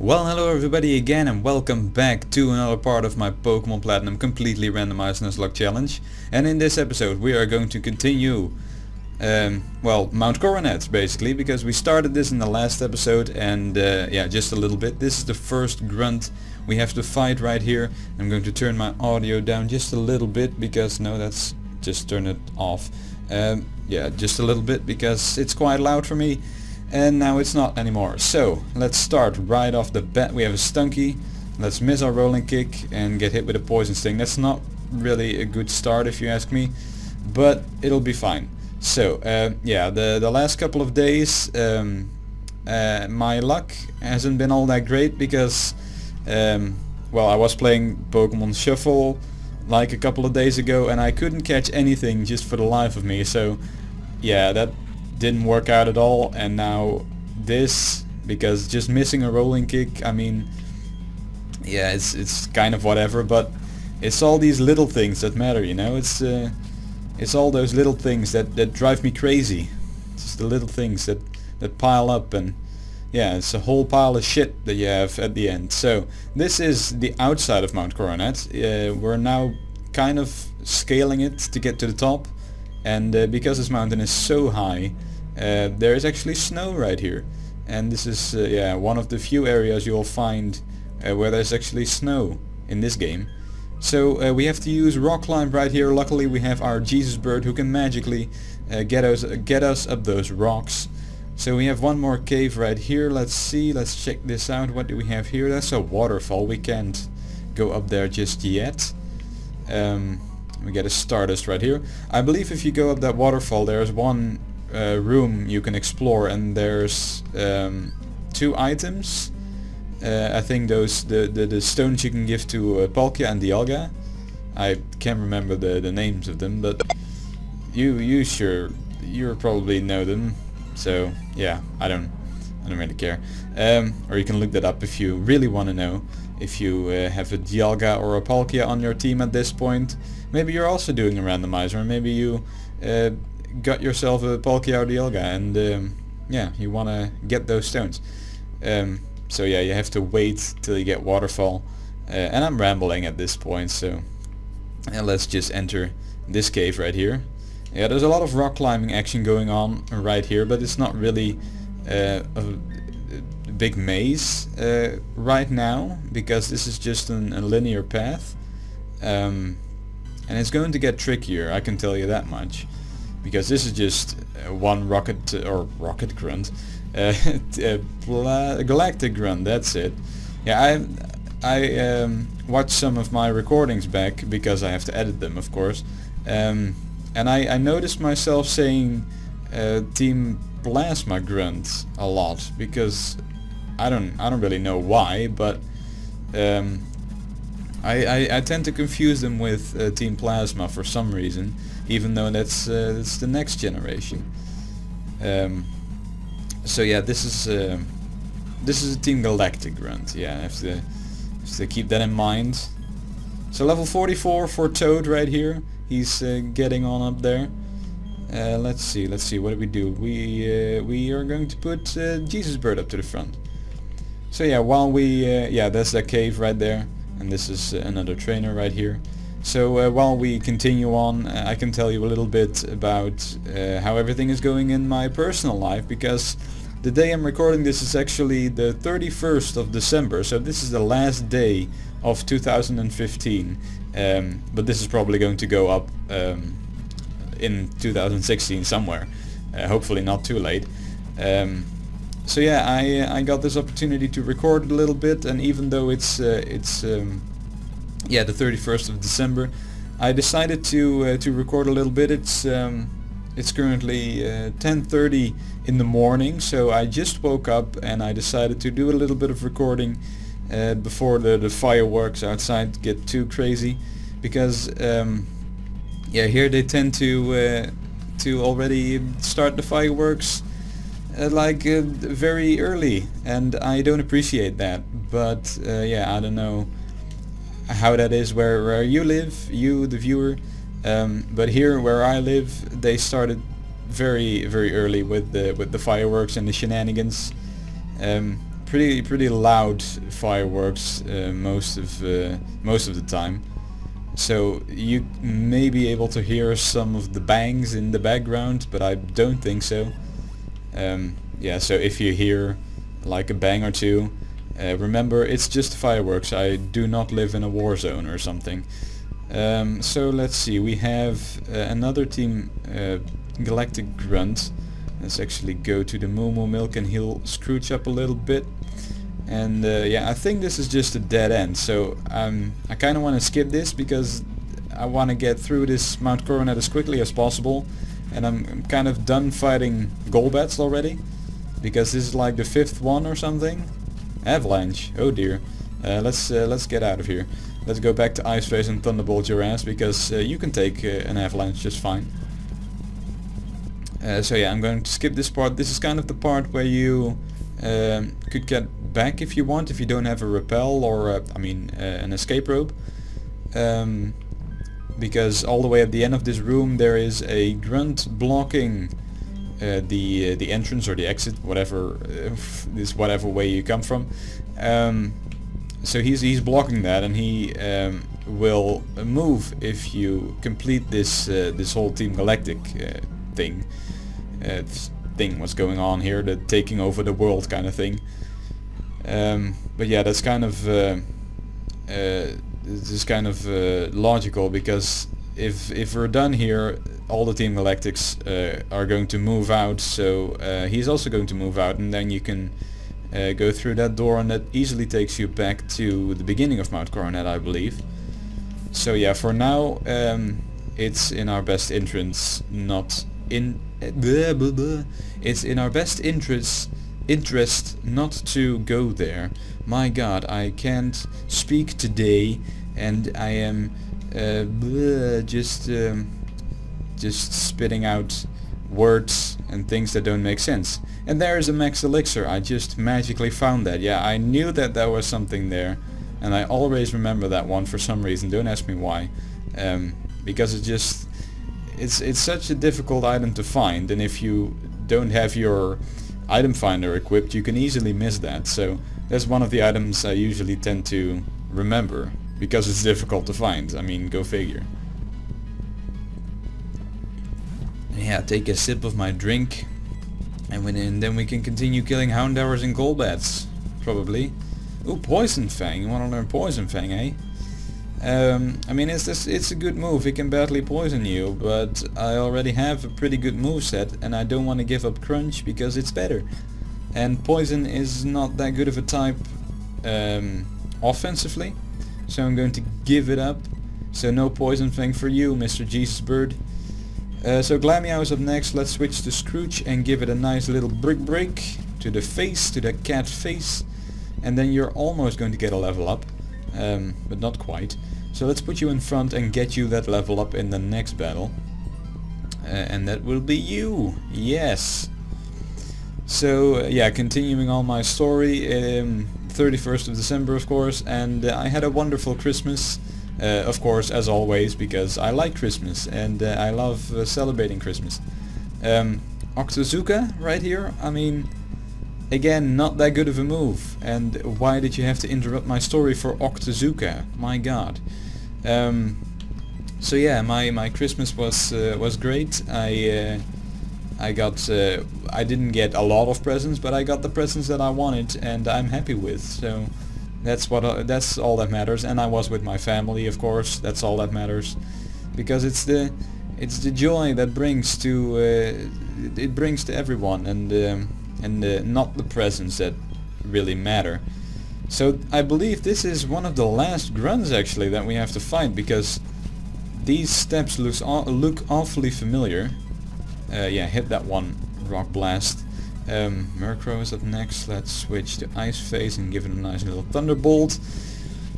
Well, hello everybody again and welcome back to another part of my Pokemon Platinum completely randomized Nuzlocke challenge. And in this episode we are going to continue, Mount Coronet basically, because we started this in the last episode and yeah, just a little bit. This is the first grunt we have to fight right here. I'm going to turn my audio down just a little bit because, no, that's just turn it off. Yeah, just a little bit because it's quite loud for me. And now it's not anymore. So let's start right off the bat. We have a Stunky. Let's miss our rolling kick and get hit with a poison sting. That's not really a good start if you ask me, but it'll be fine. So yeah, the last couple of days my luck hasn't been all that great because well, I was playing Pokemon Shuffle like a couple of days ago and I couldn't catch anything just for the life of me. So yeah, that didn't work out at all, and now this, because just missing a rolling kick, I mean, yeah, it's kind of whatever, but it's all these little things that matter, you know. It's all those little things that drive me crazy. It's just the little things that pile up, and yeah, it's a whole pile of shit that you have at the end. So this is the outside of Mount Coronet. We're now kind of scaling it to get to the top. And because this mountain is so high, there is actually snow right here. And this is yeah, one of the few areas you'll find where there's actually snow in this game. So we have to use rock climb right here. Luckily we have our Jesus bird who can magically get us up those rocks. So we have one more cave right here. Let's see, let's check this out. What do we have here? That's a waterfall. We can't go up there just yet. We get a Stardust right here. I believe if you go up that waterfall there's one room you can explore, and there's two items. I think those the stones you can give to Palkia and Dialga. I can't remember the names of them, but you probably know them. So yeah, I don't really care. Or you can look that up if you really want to know. If you have a Dialga or a Palkia on your team at this point, maybe you're also doing a randomizer, or maybe you got yourself a Palkia or Dialga and yeah, you want to get those stones. So yeah, you have to wait till you get Waterfall. And I'm rambling at this point, so let's just enter this cave right here. Yeah, there's a lot of rock climbing action going on right here, but it's not really a big maze right now, because this is just a linear path, and it's going to get trickier, I can tell you that much, because this is just one rocket grunt, galactic grunt, that's it. Yeah, I watched some of my recordings back because I have to edit them, of course, and I noticed myself saying Team Plasma grunt a lot, because I don't really know why, but I tend to confuse them with Team Plasma for some reason, even though that's the next generation. So yeah, this is a Team Galactic grunt. Yeah, I have to keep that in mind. So level 44 for Toad right here. He's getting on up there. Let's see. What do we do? We are going to put Jesus bird up to the front. So yeah, while we yeah, that's that cave right there, and this is another trainer right here. So while we continue on, I can tell you a little bit about how everything is going in my personal life, because the day I'm recording this is actually the 31st of December, so this is the last day of 2015, but this is probably going to go up in 2016 somewhere, hopefully not too late. So yeah, I got this opportunity to record a little bit, and even though it's yeah, the 31st of December, I decided to record a little bit. It's currently 10:30 in the morning, so I just woke up and I decided to do a little bit of recording before the fireworks outside get too crazy, because yeah, here they tend to already start the fireworks like very early, and I don't appreciate that. But yeah, I don't know how that is where you live, you the viewer, but here where I live they started very early with the fireworks and the shenanigans. pretty loud fireworks most of the time. So you may be able to hear some of the bangs in the background, but I don't think so. Yeah, so if you hear like a bang or two, remember it's just fireworks. I do not live in a war zone or something. So let's see, we have another Team Galactic grunt. Let's actually go to the Moo Milk and he'll scrooge up a little bit. And yeah, I think this is just a dead end, so I kind of want to skip this because I want to get through this Mount Coronet as quickly as possible. And I'm kind of done fighting Golbats already, because this is like the 5th one or something. Avalanche, oh dear. Let's get out of here. Let's go back to Ice Phase and Thunderbolt your ass, because you can take an Avalanche just fine. So yeah, I'm going to skip this part. This is kind of the part where you could get back if you want, if you don't have a repel or an escape rope. Because all the way at the end of this room there is a grunt blocking the entrance or the exit, whatever this whatever way you come from. So he's blocking that, and he will move if you complete this this whole Team Galactic thing. What's going on here, the taking over the world kind of thing. But yeah, that's kind of logical, because if we're done here, all the Team Galactics are going to move out, so he's also going to move out, and then you can go through that door, and that easily takes you back to the beginning of Mount Coronet, I believe. So yeah, for now it's in our best interest not it's in our best interest not to go there. My god, I can't speak today, and I am just spitting out words and things that don't make sense. And there is a max elixir. I just magically found that. Yeah, I knew that there was something there, and I always remember that one for some reason. Don't ask me why. Because it's such a difficult item to find, and if you don't have your item finder equipped, you can easily miss that. So that's one of the items I usually tend to remember, because it's difficult to find. I mean, go figure. Yeah, take a sip of my drink, and then we can continue killing Houndours and Golbats, probably. Ooh, Poison Fang. You want to learn Poison Fang, eh? I mean, it's a good move. It can badly poison you, but I already have a pretty good moveset, and I don't want to give up Crunch because it's better. And Poison is not that good of a type offensively, so I'm going to give it up. So no Poison Fang for you, Mr. Jesus Bird. So Glameow is up next. Let's switch to Scrooge and give it a nice little break to the face, to the cat face, and then you're almost going to get a level up, but not quite. So let's put you in front and get you that level up in the next battle, and that will be you. Yes. So yeah, continuing on my story, 31st of December of course, and I had a wonderful Christmas, of course, as always, because I like Christmas and I love celebrating Christmas. Octozuka right here, I mean, again, not that good of a move, and why did you have to interrupt my story for Octozuka? My god. So yeah, my Christmas was great. I didn't get a lot of presents, but I got the presents that I wanted, and I'm happy with. So that's all that matters. And I was with my family, of course. That's all that matters, because it's the joy that brings to it brings to everyone, and not the presents that really matter. So I believe this is one of the last grunts actually that we have to fight, because these steps look awfully familiar. Yeah, hit that one, Rock Blast. Murkrow is up next. Let's switch to Ice Phase and give it a nice little Thunderbolt.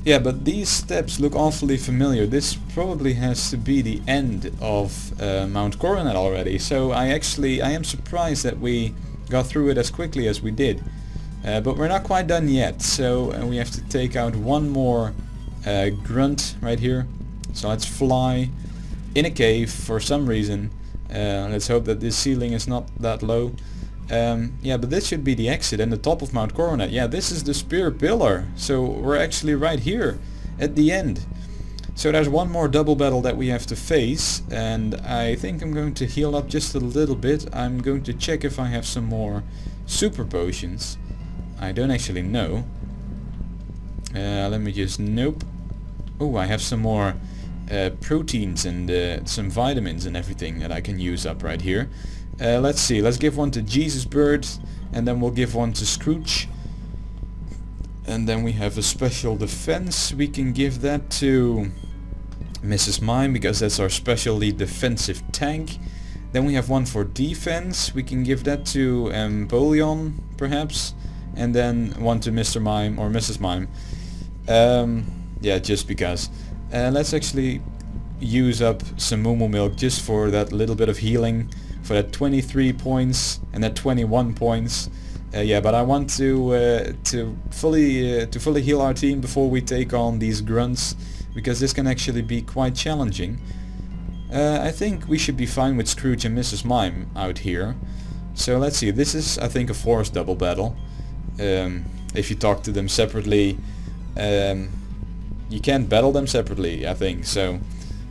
Yeah, but these steps look awfully familiar. This probably has to be the end of Mount Coronet already. So I am surprised that we got through it as quickly as we did. But we're not quite done yet, so we have to take out one more grunt right here. So let's fly in a cave for some reason. Let's hope that this ceiling is not that low. Yeah, but this should be the exit and the top of Mount Coronet. Yeah, this is the spear pillar. So we're actually right here at the end. So there's one more double battle that we have to face, and I think I'm going to heal up just a little bit. I'm going to check if I have some more super potions. I don't actually know. Let me just... Nope. Oh, I have some more proteins and some vitamins and everything that I can use up right here. Let's see, let's give one to Jesus Bird, and then we'll give one to Scrooge. And then we have a special defense. We can give that to Mrs. Mime, because that's our specially defensive tank. Then we have one for defense. We can give that to Empoleon, perhaps. And then one to Mr. Mime or Mrs. Mime. Yeah, just because. Let's actually use up some Moo Milk just for that little bit of healing. For that 23 points and that 21 points. Yeah, but I want to fully heal our team before we take on these grunts, because this can actually be quite challenging. I think we should be fine with Scrooge and Mrs. Mime out here. So let's see, this is I think a forced double battle. If you talk to them separately, you can't battle them separately, I think, so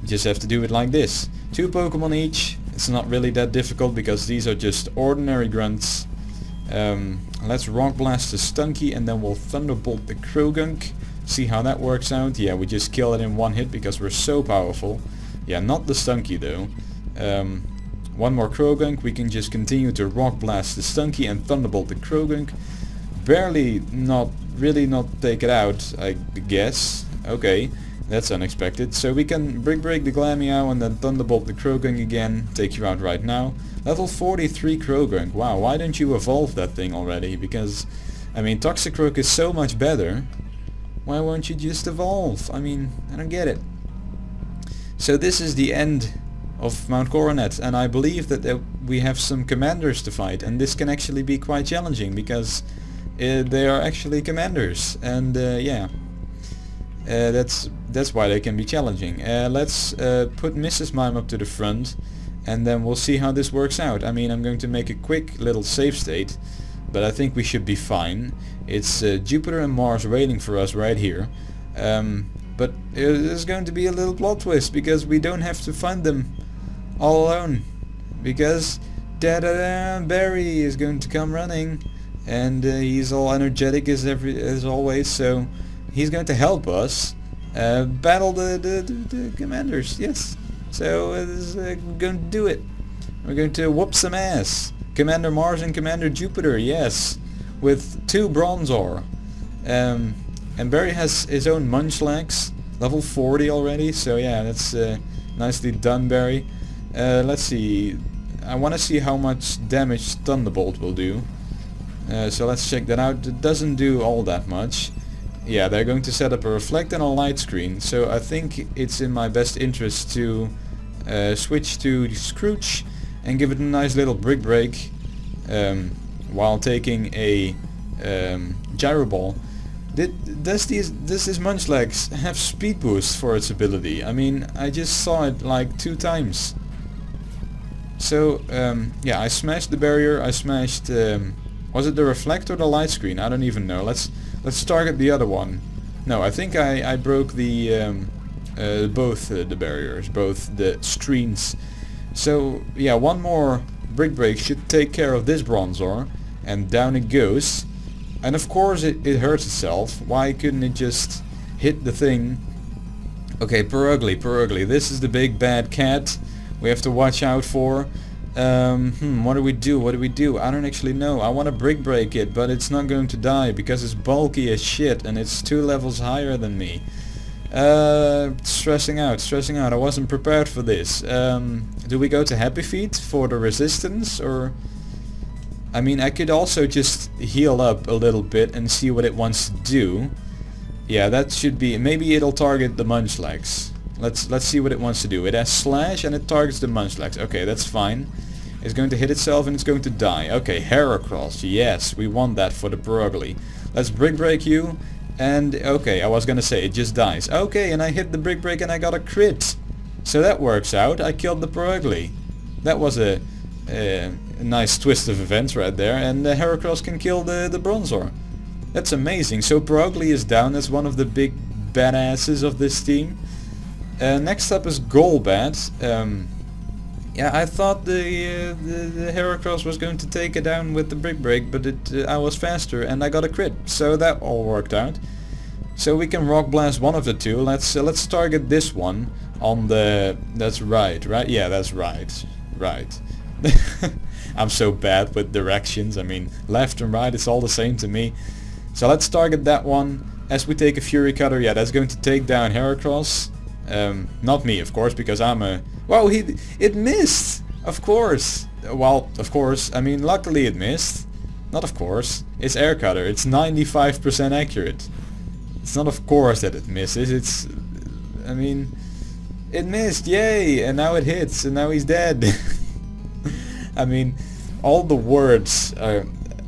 you just have to do it like this. 2 Pokemon each. It's not really that difficult because these are just ordinary grunts. Let's Rock Blast the Stunky and then we'll Thunderbolt the Krogunk. See how that works out. Yeah, we just kill it in one hit because we're so powerful. Yeah, not the Stunky though. One more Krogunk, we can just continue to Rock Blast the Stunky and Thunderbolt the Krogunk. Barely really not take it out, I guess. Okay. That's unexpected. So we can Brick Break the Glameow and then Thunderbolt the Krogunk again. Take you out right now. Level 43 Krogunk. Wow, why don't you evolve that thing already? Because, I mean, Toxicroak is so much better. Why won't you just evolve? I mean, I don't get it. So this is the end of Mount Coronet, and I believe that we have some commanders to fight, and this can actually be quite challenging because they are actually commanders, and yeah. That's why they can be challenging. Let's put Mrs. Mime up to the front, and then we'll see how this works out. I mean, I'm going to make a quick little save state, but I think we should be fine. It's Jupiter and Mars waiting for us right here. But there's going to be a little plot twist, because we don't have to find them all alone. Because Barry is going to come running, and he's all energetic as always, so he's going to help us battle the commanders, yes. So we're going to do it. We're going to whoop some ass. Commander Mars and Commander Jupiter, yes. With 2 Bronzor. And Barry has his own Munchlax, level 40 already, so yeah, that's nicely done, Barry. Let's see. I want to see how much damage Thunderbolt will do. So let's check that out. It doesn't do all that much. Yeah, they're going to set up a reflect and a light screen, so I think it's in my best interest to switch to Scrooge and give it a nice little Brick Break while taking a Gyro Ball. Does this Munchlax have Speed Boost for its ability? I mean, I just saw it like 2 times. So yeah, I smashed the barrier, I smashed... was it the reflect or the light screen? I don't even know. Let's target the other one. No, I think I broke the both the barriers, both the screens. So yeah, one more Brick Break should take care of this Bronzor, and down it goes. And of course it hurts itself. Why couldn't it just hit the thing? Okay, Purugly, this is the big bad cat we have to watch out for. What do we do? I don't actually know. I want to Brick Break it, but it's not going to die because it's bulky as shit and it's 2 levels higher than me. Stressing out. I wasn't prepared for this. Do we go to Happy Feet for the resistance, or... I mean, I could also just heal up a little bit and see what it wants to do. Yeah, that should be... Maybe it'll target the Munchlax. Let's see what it wants to do. It has Slash and it targets the Munchlax. Okay, that's fine. It's going to hit itself and it's going to die. Okay, Heracross. Yes, we want that for the Purugly. Let's Brick Break you. And okay, I was gonna say it just dies. Okay, and I hit the Brick Break and I got a crit. So that works out. I killed the Purugly. That was a A nice twist of events right there, and Heracross can kill the Bronzor. That's amazing. So Perugly is down as one of the big badasses of this team. Next up is Golbat. Yeah, I thought the Heracross was going to take it down with the Brick Break, but I was faster and I got a crit, so that all worked out. So we can Rock Blast one of the two. Let's target this one on the... That's right? Yeah, that's right. I'm so bad with directions. I mean, left and right, it's all the same to me. So let's target that one. As we take a Fury Cutter, yeah, that's going to take down Heracross. Not me, of course, because I'm a... Wow, it missed! Of course. Well, of course. I mean, luckily it missed. Not of course. It's Air Cutter. It's 95% accurate. It's not of course that it misses. It's... I mean... It missed, yay! And now it hits, and now he's dead. I mean, all the words,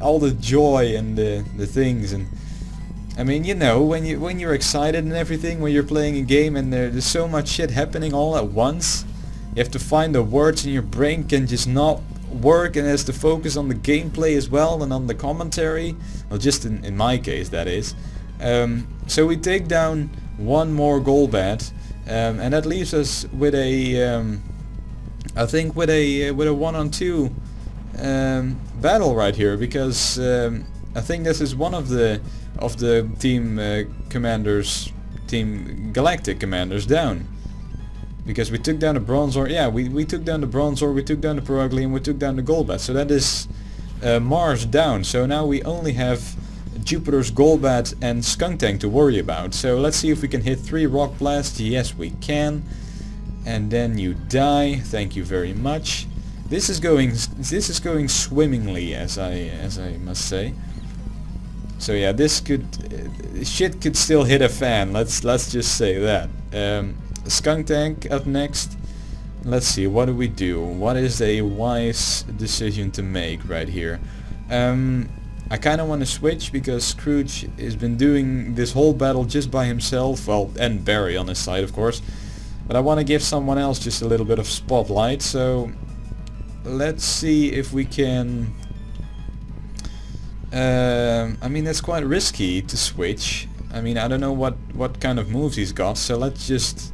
all the joy and the things, and... I mean, you know, when you're excited and everything, when you're playing a game and there's so much shit happening all at once, you have to find the words, and your brain can just not work, and has to focus on the gameplay as well and on the commentary. Well, just in my case, that is. So we take down one more Golbat, and that leaves us with a, I think with a 1-on-2 battle right here, because I think this is one of the team commanders, Team Galactic commanders down. Because we took down the Bronzor, yeah, we took down the Bronzor, we took down the Perugly, and we took down the Golbat. So that is Mars down. So now we only have Jupiter's Golbat and Skuntank to worry about. So let's see if we can hit 3 Rock Blasts. Yes, we can. And then you die. Thank you very much. This is going swimmingly, as I must say. So yeah, this could... shit could still hit a fan, let's just say that. Skuntank up next. Let's see, what do we do? What is a wise decision to make right here? I kind of want to switch, because Scrooge has been doing this whole battle just by himself. Well, and Barry on his side, of course. But I want to give someone else just a little bit of spotlight, so... Let's see if we can... I mean, that's quite risky to switch. I mean, I don't know what kind of moves he's got, so let's just...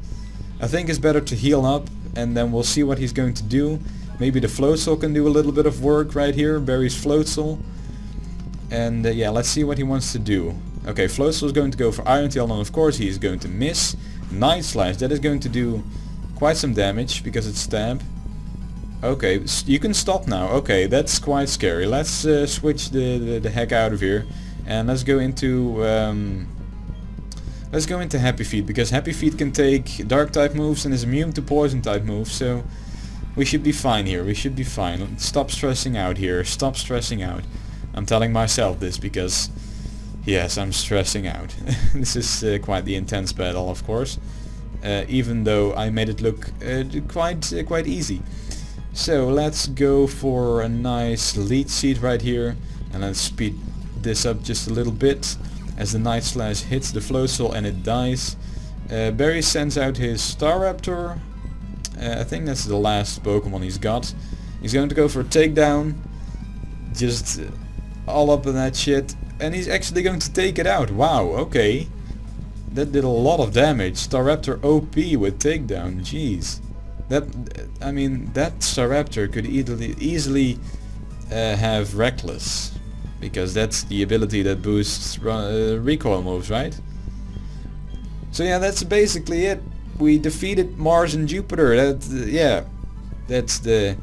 I think it's better to heal up, and then we'll see what he's going to do. Maybe the Floatzel can do a little bit of work right here, Barry's Floatzel. And yeah, let's see what he wants to do. Okay, Floatzel is going to go for Iron Tail, and of course he is going to miss. Night Slash, that is going to do quite some damage, because it's stab. Okay, you can stop now. Okay, that's quite scary. Let's switch the heck out of here, and let's go into Happy Feet, because Happy Feet can take Dark type moves and is immune to Poison type moves. So we should be fine here. We should be fine. Stop stressing out here. Stop stressing out. I'm telling myself this because yes, I'm stressing out. This is quite the intense battle, of course. Even though I made it look quite easy. So let's go for a nice lead seat right here, and let's speed this up just a little bit as the Night Slash hits the Floatzel and it dies. Barry sends out his Staraptor. I think that's the last Pokemon he's got. He's going to go for a takedown, just all up in that shit, and he's actually going to take it out. Wow, okay. That did a lot of damage. Staraptor OP with takedown, jeez. I mean, that Staraptor could easily have Reckless, because that's the ability that boosts recoil moves, right? So yeah, that's basically it. We defeated Mars and Jupiter. Yeah, that's the...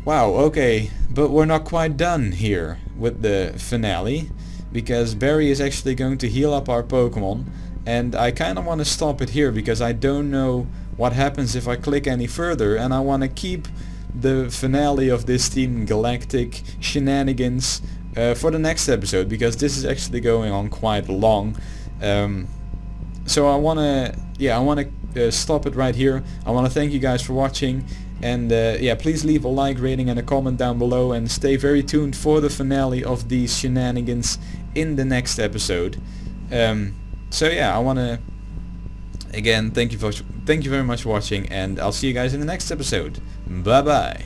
Wow, okay, but we're not quite done here with the finale, because Barry is actually going to heal up our Pokemon, and I kind of want to stop it here, because I don't know what happens if I click any further, and I want to keep the finale of this Team Galactic shenanigans for the next episode, because this is actually going on quite long. So I want to stop it right here. I want to thank you guys for watching, and yeah, please leave a like, rating and a comment down below, and stay very tuned for the finale of these shenanigans in the next episode. So yeah, I want to again thank you very much for watching, and I'll see you guys in the next episode. Bye bye.